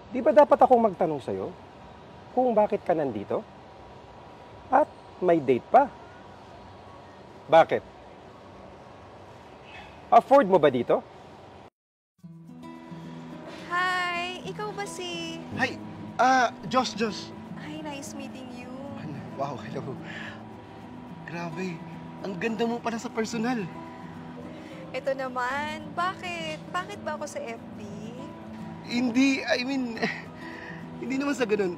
Di ba dapat akong magtanong sa'yo kung bakit ka nandito? At may date pa. Bakit? Afford mo ba dito? Hi! Ikaw ba si... Hi! Josh. Hi, nice meeting you. Wow, hello. Grabe, ang ganda mo pala sa personal. Ito naman, bakit? Bakit ba ako sa FB? Hindi, hindi naman sa ganun.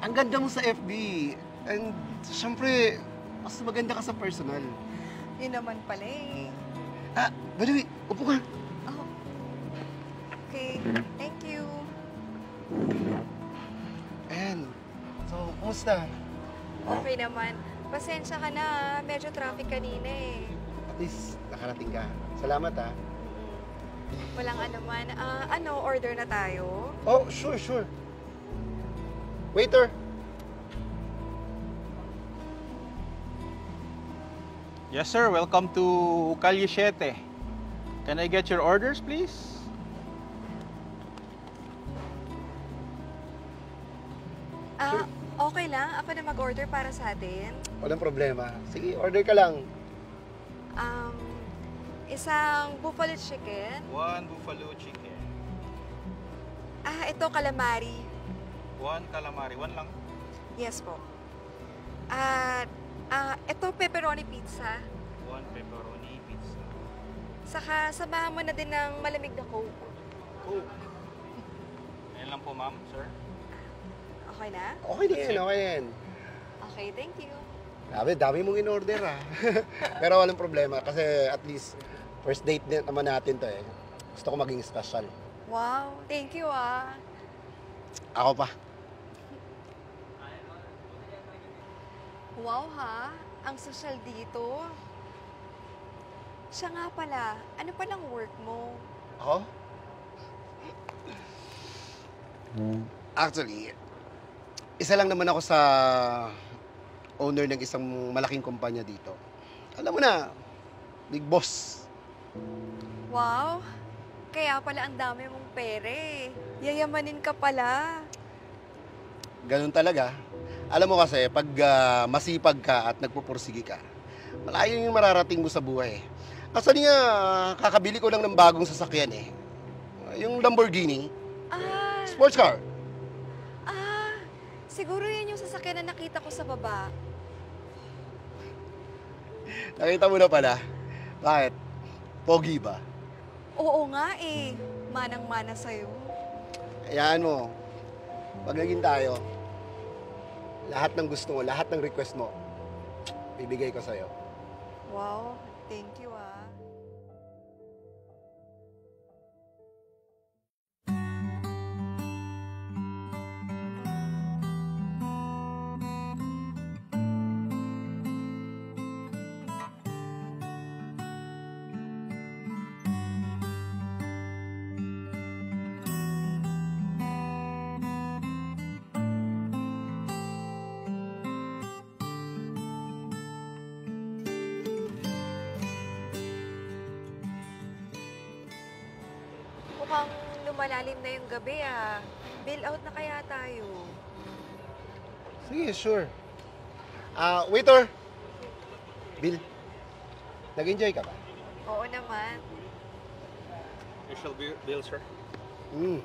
Ang ganda mo sa FB. And, syempre, mas maganda ka sa personal. Yun naman pala eh. By the way, upo ka. Oh. Okay, thank you. Ayan. So, kumusta? Okay naman. Pasensya ka na, medyo traffic kanina eh. At least, nakarating ka. Salamat, ha. Walang anuman. Order na tayo? Oh, sure. Waiter! Yes, sir. Welcome to Calle 7. Can I get your orders, please? Okay lang. Ako na mag-order para sa atin. Walang problema. Sige, order ka lang. Isang buffalo chicken. One buffalo chicken. Ito calamari. One calamari. One lang. Yes po. At, ito pepperoni pizza. One pepperoni pizza. Saka, samahan mo na din ng malamig na Coke. Coke. Ayan lang po, ma'am, sir. Okay na? Okay din. Okay, thank you. Grabe, dami mong in-order, ha. Pero walang problema kasi at least first date naman natin to, eh. Gusto ko maging special. Wow, thank you Ako pa. Wow ha, ang social dito. Siya nga pala, ano palang work mo? Ako? Actually, isa lang naman ako sa owner ng isang malaking kumpanya dito. Alam mo na, big boss. Wow, kaya pala ang dami mong pere. Yayamanin ka pala. Ganun talaga. Alam mo kasi, pag masipag ka at nagpupursige ka, malayo yung mararating mo sa buhay. Actually nga, kakabili ko lang ng bagong sasakyan eh. Yung Lamborghini, sports car. Siguro yan yung sasakyan na nakita ko sa baba. Nakita mo na pala. Bakit? Pogi ba? Oo nga eh, manang-mana sa'yo. Hayaan mo. Pag naging tayo, lahat ng gusto mo, lahat ng request mo, bibigay ko sa'yo. Wow, thank you Mukhang lumalalim na yung gabi Bill out na kaya tayo. Sige, sure. Waiter! Bill, nag-enjoy ka ba? Oo naman. Usual bill, sir. Uy!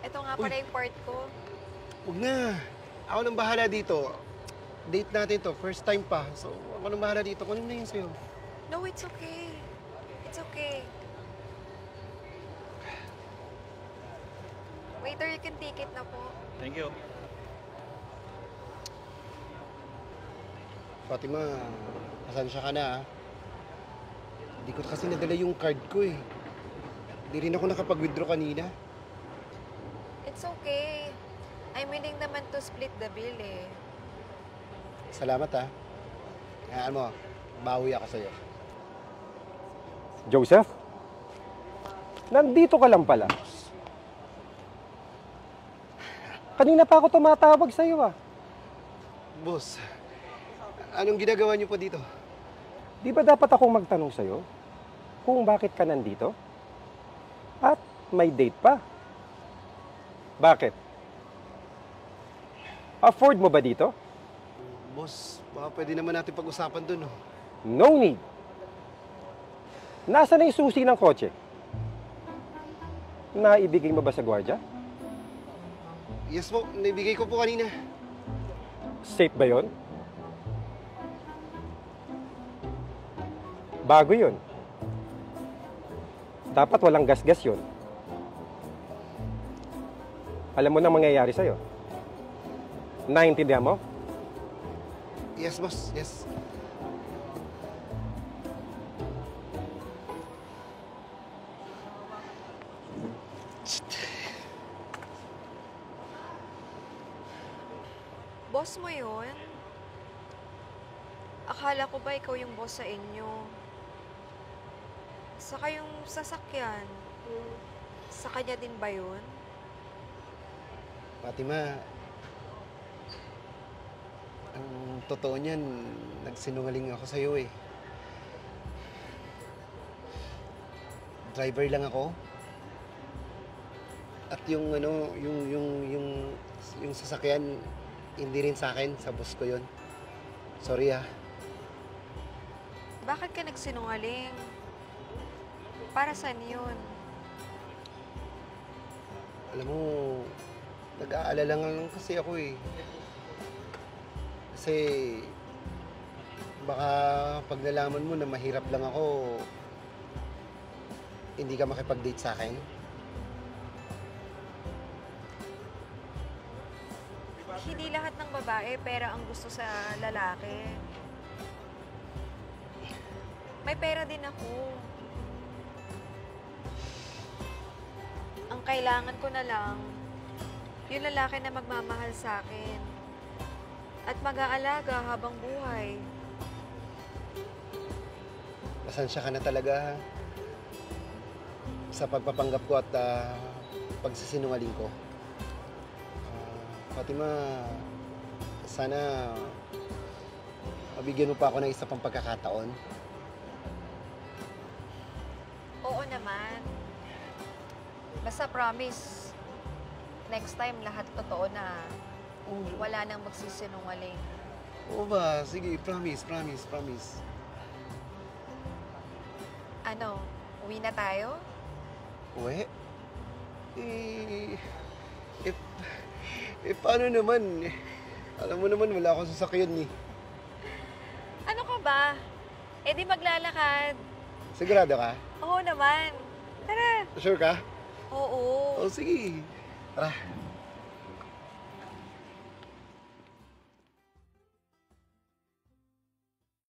Ito nga pala yung part ko. Huwag na. Ako nang bahala dito. Date natin to. First time pa. So, ako nang bahala dito. Kunin na yun sa'yo. No, it's okay. It's okay. Waiter, you can take it na po. Thank you. Fatima, pasensya ka na, ha? Hindi ko kasi nadala yung card ko, eh. Hindi rin ako nakapag-withdraw kanina. It's okay. I'm willing naman to split the bill, eh. Salamat, ha? Hayaan mo, bawi ako sa'yo. Joseph? Nandito ka lang pala. Kanina pa ako tumatawag sa'yo ah. Boss, anong ginagawa niyo po dito? Di ba dapat akong magtanong sa'yo kung bakit ka nandito? At may date pa. Bakit? Afford mo ba dito? Boss, baka pwede naman natin pag-usapan dun, oh. No need. Nasaan na yung susi ng kotse? Naibigay mo ba sa gwardiya? Yes po, naibigay ko po kanina. Safe ba yon? Bago yun. Dapat walang gas-gas yun. Alam mo nang mangyayari sa'yo. Naintindihan mo? Yes, boss, yes. Boss mo yun? Akala ko ba ikaw yung boss sa inyo? Saka yung sasakyan, sa kanya din ba yun? Fatima, ang totoo niyan, nagsinungaling ako sa'yo eh. Driver lang ako. At yung ano, yung sasakyan, hindi rin sa akin, sa boss ko yun. Sorry ah. Bakit ka nagsinungaling? Para saan yun? Alam mo, nag-aalala lang kasi ako eh. Kasi baka pag nalaman mo na mahirap lang ako, hindi ka makipag-date sa akin. Hindi lahat ng babae pera ang gusto sa lalaki. May pera din ako. Ang kailangan ko na lang, yung lalaki na magmamahal sa akin at mag-aalaga habang buhay. Pasensya ka na talaga sa pagpapanggap ko at pagsisinungaling ko. Fatima, sana mabigyan mo pa ako ng isa pang pagkakataon. Oo naman. Basta promise, next time lahat totoo na. Wala nang magsisinungaling. Oo ba? Sige, promise. Ano, uwi na tayo? Uwe? Paano naman? Alam mo naman, wala akong sasakyan eh. Ano ka ba? Eh di maglalakad. Sigurado ka? Oo naman. Tara. Sure ka? Oo. Oh, sige. Tara.